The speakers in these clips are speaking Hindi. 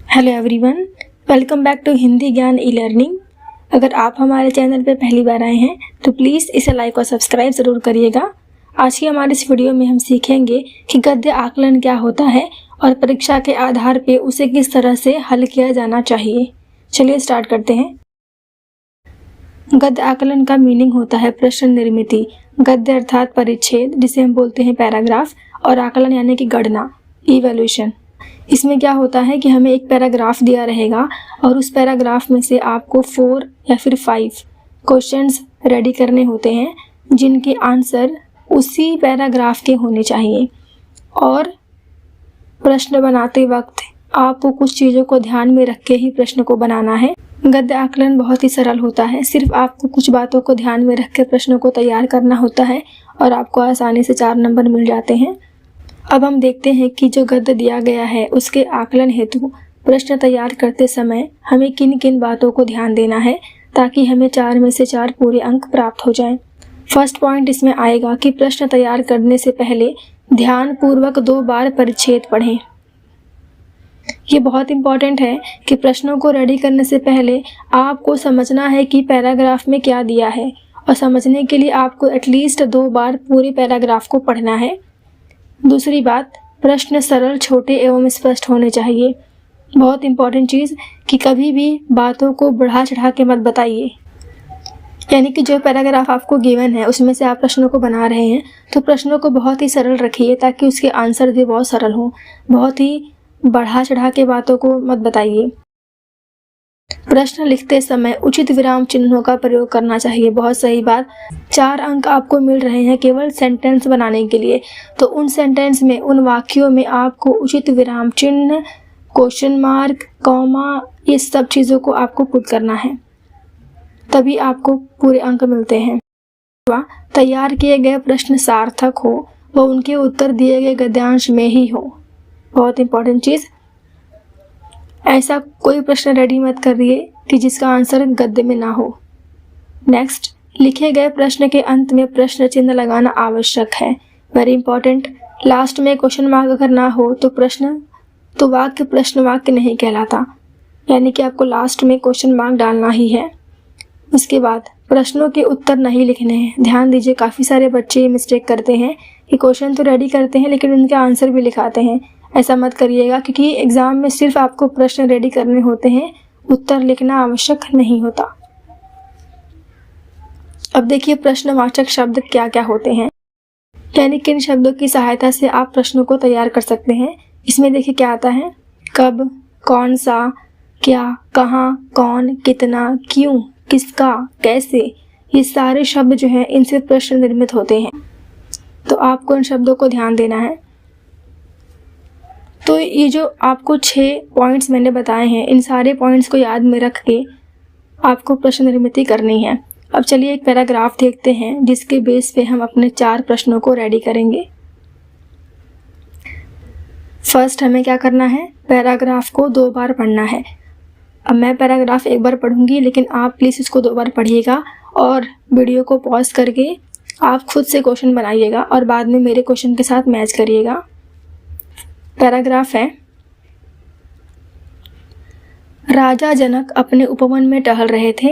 Hello everyone, welcome back to Hindi Gyan e learning. अगर आप हमारे चैनल पर पहली बार आए हैं तो प्लीज़ इसे लाइक और सब्सक्राइब ज़रूर करिएगा। आज की हमारे इस वीडियो में हम सीखेंगे कि गद्य आकलन क्या होता है और परीक्षा के आधार पे उसे किस तरह से हल किया जाना चाहिए। चलिए स्टार्ट करते हैं। गद्य आकलन का मीनिंग होता है प्रश्न निर्मिति। गद्य अर्थात परिच्छेद, जिसे हम बोलते हैं पैराग्राफ, और आकलन यानी कि गणना, इवैल्यूएशन। इसमें क्या होता है कि हमें एक पैराग्राफ दिया रहेगा और उस पैराग्राफ में से आपको 4 या फिर 5 क्वेश्चंस रेडी करने होते हैं जिनके आंसर उसी पैराग्राफ के होने चाहिए। और प्रश्न बनाते वक्त आपको कुछ चीज़ों को ध्यान में रख के ही प्रश्न को बनाना है। गद्य आकलन बहुत ही सरल होता है, सिर्फ आपको कुछ बातों को ध्यान में रख के प्रश्न को तैयार करना होता है और आपको आसानी से 4 नंबर मिल जाते हैं। अब हम देखते हैं कि जो गद्य दिया गया है उसके आकलन हेतु प्रश्न तैयार करते समय हमें किन किन बातों को ध्यान देना है ताकि हमें 4 में से 4 पूरे अंक प्राप्त हो जाएं। फर्स्ट पॉइंट इसमें आएगा कि प्रश्न तैयार करने से पहले ध्यानपूर्वक 2 बार परिच्छेद पढ़ें। ये बहुत इंपॉर्टेंट है कि प्रश्नों को रेडी करने से पहले आपको समझना है कि पैराग्राफ में क्या दिया है, और समझने के लिए आपको एटलीस्ट 2 बार पूरे पैराग्राफ को पढ़ना है। दूसरी बात, प्रश्न सरल, छोटे एवं स्पष्ट होने चाहिए। बहुत इंपॉर्टेंट चीज़ कि कभी भी बातों को बढ़ा चढ़ा के मत बताइए। यानी कि जो पैराग्राफ आपको गिवन है उसमें से आप प्रश्नों को बना रहे हैं तो प्रश्नों को बहुत ही सरल रखिए ताकि उसके आंसर भी बहुत सरल हों। बहुत ही बढ़ा चढ़ा के बातों को मत बताइए। प्रश्न लिखते समय उचित विराम चिन्हों का प्रयोग करना चाहिए। बहुत सही बात। 4 अंक आपको मिल रहे हैं केवल सेंटेंस बनाने के लिए, तो उन सेंटेंस में, उन वाक्यों में आपको उचित विराम चिन्ह, क्वेश्चन मार्क, कॉमा, ये सब चीज़ों को आपको पुट करना है, तभी आपको पूरे अंक मिलते हैं। तैयार किए गए प्रश्न सार्थक हो, व उनके उत्तर दिए गए गद्यांश में ही हो। बहुत इंपॉर्टेंट चीज़, ऐसा कोई प्रश्न रेडी मत करिए कि जिसका आंसर गद्य में ना हो। नेक्स्ट, लिखे गए प्रश्न के अंत में प्रश्न चिन्ह लगाना आवश्यक है। Very important. लास्ट में क्वेश्चन मार्क अगर ना हो तो वाक्य प्रश्न वाक्य नहीं कहलाता, यानी कि आपको लास्ट में क्वेश्चन मार्क डालना ही है। उसके बाद प्रश्नों के उत्तर नहीं लिखने हैं। ध्यान दीजिए, काफ़ी सारे बच्चे ये मिस्टेक करते हैं कि क्वेश्चन तो रेडी करते हैं लेकिन उनके आंसर भी लिखाते हैं। ऐसा मत करिएगा, क्योंकि एग्ज़ाम में सिर्फ आपको प्रश्न रेडी करने होते हैं, उत्तर लिखना आवश्यक नहीं होता। अब देखिए प्रश्नवाचक शब्द क्या क्या होते हैं, यानी किन शब्दों की सहायता से आप प्रश्नों को तैयार कर सकते हैं। इसमें देखिए क्या आता है, कब, कौन सा, क्या, कहाँ, कौन, कितना, क्यों, किसका, कैसे, ये सारे शब्द जो हैं इनसे प्रश्न निर्मित होते हैं, तो आपको इन शब्दों को ध्यान देना है। तो ये जो आपको 6 पॉइंट्स मैंने बताए हैं, इन सारे पॉइंट्स को याद में रख के आपको प्रश्न निर्मिति करनी है। अब चलिए एक पैराग्राफ देखते हैं जिसके बेस पे हम अपने 4 प्रश्नों को रेडी करेंगे। फर्स्ट हमें क्या करना है, पैराग्राफ को 2 बार पढ़ना है। अब मैं पैराग्राफ 1 बार पढ़ूंगी, लेकिन आप प्लीज़ इसको 2 बार पढ़िएगा और वीडियो को पॉज करके आप खुद से क्वेश्चन बनाइएगा और बाद में मेरे क्वेश्चन के साथ मैच करिएगा। पैराग्राफ है, राजा जनक अपने उपवन में टहल रहे थे।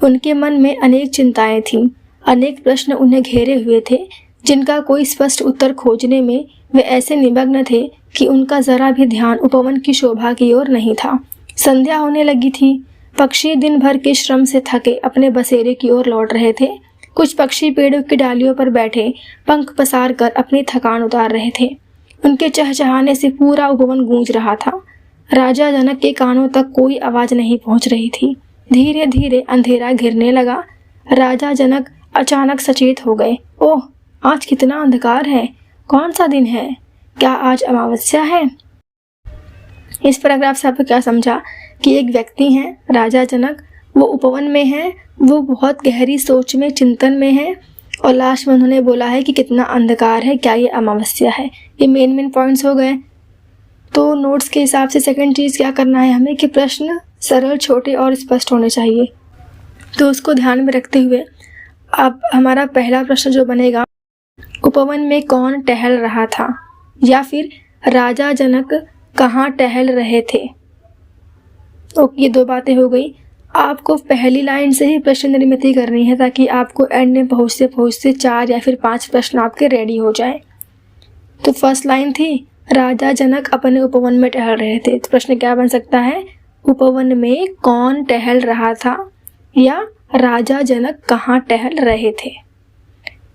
उनके मन में अनेक चिंताएं थीं, अनेक प्रश्न उन्हें घेरे हुए थे जिनका कोई स्पष्ट उत्तर खोजने में वे ऐसे निमग्न थे कि उनका जरा भी ध्यान उपवन की शोभा की ओर नहीं था। संध्या होने लगी थी। पक्षी दिन भर के श्रम से थके अपने बसेरे की ओर लौट रहे थे। कुछ पक्षी पेड़ों की डालियों पर बैठे पंख पसार कर अपनी थकान उतार रहे थे। उनके चहचहाने से पूरा उपवन गूंज रहा था। राजा जनक के कानों तक कोई आवाज नहीं पहुंच रही थी। धीरे धीरे अंधेरा घिरने लगा। राजा जनक अचानक सचेत हो गए। ओह, आज कितना अंधकार है, कौन सा दिन है, क्या आज अमावस्या है। इस पैराग्राफ से आपको क्या समझा कि एक व्यक्ति हैं राजा जनक, वो उपवन में हैं, वो बहुत गहरी सोच में, चिंतन में हैं, और लास्ट में उन्होंने बोला है कि कितना अंधकार है, क्या ये अमावस्या है। ये मेन पॉइंट्स हो गए। तो नोट्स के हिसाब से सेकंड चीज़ क्या करना है हमें कि प्रश्न सरल, छोटे और स्पष्ट होने चाहिए। तो उसको ध्यान में रखते हुए अब हमारा पहला प्रश्न जो बनेगा, उपवन में कौन टहल रहा था, या फिर राजा जनक कहाँ टहल रहे थे। ओके, ये 2 बातें हो गई। आपको पहली लाइन से ही प्रश्न निर्मिति करनी है ताकि आपको एंड में पहुँचते पहुँचते 4 या फिर 5 प्रश्न आपके रेडी हो जाए। तो फर्स्ट लाइन थी, राजा जनक अपने उपवन में टहल रहे थे। तो प्रश्न क्या बन सकता है, उपवन में कौन टहल रहा था, या राजा जनक कहाँ टहल रहे थे।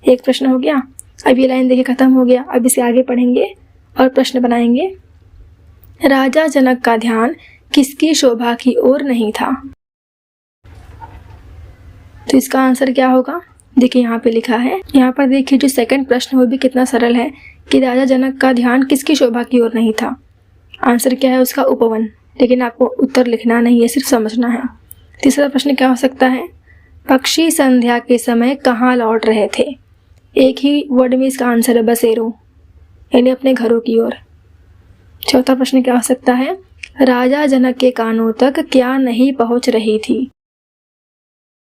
एक प्रश्न हो गया। अब ये लाइन देखिए खत्म हो गया। अब इसे आगे पढ़ेंगे और प्रश्न बनाएंगे। राजा जनक का ध्यान किसकी शोभा की ओर नहीं था। तो इसका आंसर क्या होगा, देखिए यहाँ पे लिखा है। यहाँ पर देखिए जो सेकंड प्रश्न वो भी कितना सरल है कि राजा जनक का ध्यान किसकी शोभा की ओर नहीं था। आंसर क्या है उसका, उपवन। लेकिन आपको उत्तर लिखना नहीं है, सिर्फ समझना है। तीसरा प्रश्न क्या हो सकता है, पक्षी संध्या के समय कहाँ लौट रहे थे। एक ही वर्ड में इसका आंसर है, बसेरों, यानी अपने घरों की ओर। चौथा प्रश्न क्या हो सकता है, राजा जनक के कानों तक क्या नहीं पहुंच रही थी।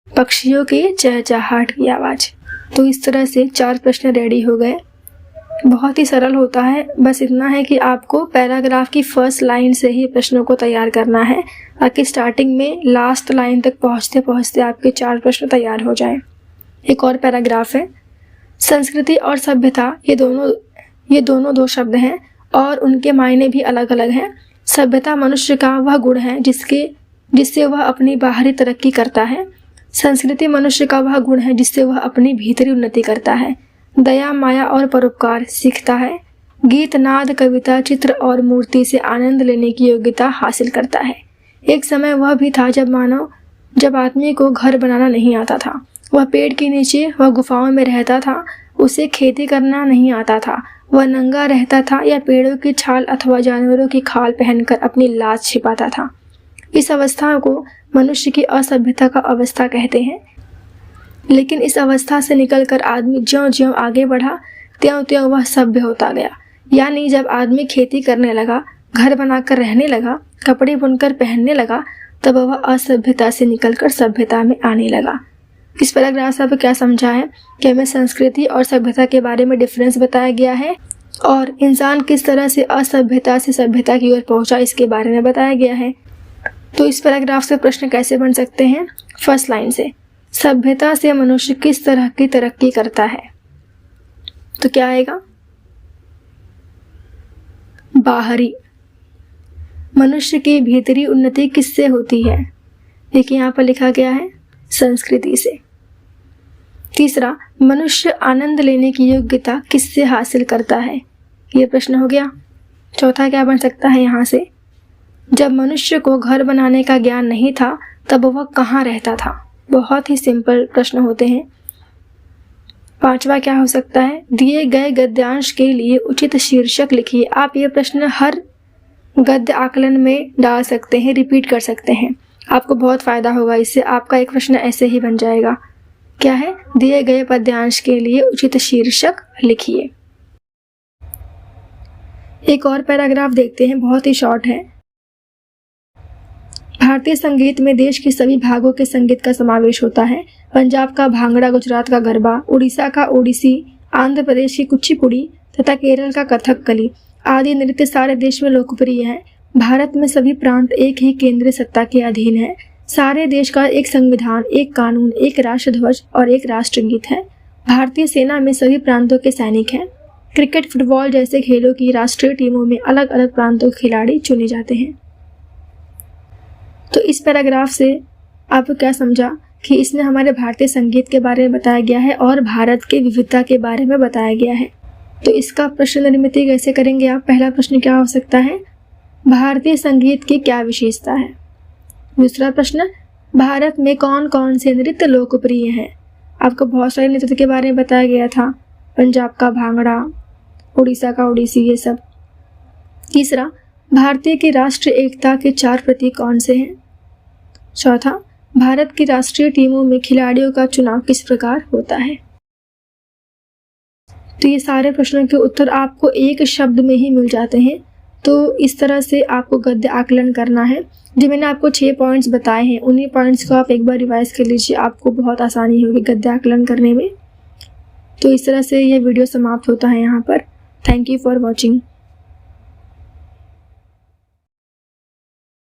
पक्षियों की चहचहाहट की आवाज। तो इस तरह से 4 प्रश्न रेडी हो गए। बहुत ही सरल होता है, बस इतना है कि आपको पैराग्राफ की फर्स्ट लाइन से ही प्रश्नों को तैयार करना है ताकि स्टार्टिंग में लास्ट लाइन तक पहुंचते पहुंचते आपके 4 प्रश्न तैयार हो जाएं। एक और पैराग्राफ है, संस्कृति और सभ्यता, ये दोनों 2 शब्द हैं और उनके मायने भी अलग अलग हैं। सभ्यता मनुष्य का वह गुण है जिससे वह अपनी बाहरी तरक्की करता है। संस्कृति मनुष्य का वह गुण है जिससे वह अपनी भीतरी उन्नति करता है। दया, माया और परोपकार सीखता है। गीत, नाद, कविता, चित्र और मूर्ति से आनंद लेने की योग्यता हासिल करता है। एक समय वह भी था जब आदमी को घर बनाना नहीं आता था। वह पेड़ के नीचे, वह गुफाओं में रहता था। उसे खेती करना नहीं आता था। वह नंगा रहता था या पेड़ों की छाल अथवा जानवरों की खाल पहनकर अपनी लाज छिपाता था। इस अवस्था को मनुष्य की असभ्यता का अवस्था कहते हैं। लेकिन इस अवस्था से निकलकर आदमी ज्यों-ज्यों आगे बढ़ा त्यों-त्यों वह सभ्य होता गया। यानी जब आदमी खेती करने लगा, घर बनाकर रहने लगा, कपड़े बुनकर पहनने लगा, तब वह असभ्यता से निकलकर सभ्यता में आने लगा। इस पैराग्राफ से आपको क्या समझा है कि हमें संस्कृति और सभ्यता के बारे में डिफरेंस बताया गया है और इंसान किस तरह से असभ्यता से सभ्यता की ओर पहुंचा इसके बारे में बताया गया है। तो इस पैराग्राफ से प्रश्न कैसे बन सकते हैं, फर्स्ट लाइन से, सभ्यता से मनुष्य किस तरह की तरक्की करता है। तो क्या आएगा, बाहरी। मनुष्य की भीतरी उन्नति किससे होती है, देखिए यहाँ पर लिखा गया है, संस्कृति से। तीसरा, मनुष्य आनंद लेने की योग्यता किससे हासिल करता है, ये प्रश्न हो गया। चौथा क्या बन सकता है यहाँ से, जब मनुष्य को घर बनाने का ज्ञान नहीं था तब वह कहाँ रहता था। बहुत ही सिंपल प्रश्न होते हैं। पांचवा क्या हो सकता है, दिए गए गद्यांश के लिए उचित शीर्षक लिखिए। आप ये प्रश्न हर गद्य आकलन में डाल सकते हैं, रिपीट कर सकते हैं, आपको बहुत फायदा होगा इससे। आपका एक प्रश्न ऐसे ही बन जाएगा, क्या है, दिए गए पद्यांश के लिए उचित शीर्षक लिखिए। एक और पैराग्राफ देखते हैं, बहुत ही शॉर्ट है। भारतीय संगीत में देश के सभी भागों के संगीत का समावेश होता है। पंजाब का भांगड़ा, गुजरात का गरबा, उड़ीसा का ओडिसी, आंध्र प्रदेश की कुचिपुड़ी तथा केरल का कथकली आदि नृत्य सारे देश में लोकप्रिय हैं। भारत में सभी प्रांत एक ही केंद्रीय सत्ता के अधीन है। सारे देश का एक संविधान, एक कानून, एक राष्ट्रध्वज और एक राष्ट्रगीत है। भारतीय सेना में सभी प्रांतों के सैनिक हैं। क्रिकेट, फुटबॉल जैसे खेलों की राष्ट्रीय टीमों में अलग अलग प्रांतों के खिलाड़ी चुने जाते हैं। तो इस पैराग्राफ से आपको क्या समझा कि इसमें हमारे भारतीय संगीत के बारे में बताया गया है और भारत की विविधता के बारे में बताया गया है। तो इसका प्रश्न निर्मिति कैसे करेंगे आप। पहला प्रश्न क्या हो सकता है, भारतीय संगीत की क्या विशेषता है। दूसरा प्रश्न, भारत में कौन कौन से नृत्य लोकप्रिय हैं। आपको बहुत सारे नृत्य के बारे में बताया गया था, पंजाब का भांगड़ा, उड़ीसा का ओडिसी, ये सब। तीसरा, भारतीय की राष्ट्रीय एकता के 4 प्रतीक कौन से हैं। चौथा, भारत की राष्ट्रीय टीमों में खिलाड़ियों का चुनाव किस प्रकार होता है। तो ये सारे प्रश्नों के उत्तर आपको एक शब्द में ही मिल जाते हैं। तो इस तरह से आपको गद्य आकलन करना है। जो मैंने आपको 6 पॉइंट्स बताए हैं, उन्हीं पॉइंट्स को आप एक बार रिवाइज कर लीजिए, आपको बहुत आसानी होगी गद्य आकलन करने में। तो इस तरह से ये वीडियो समाप्त होता है यहाँ पर। Thank you for watching.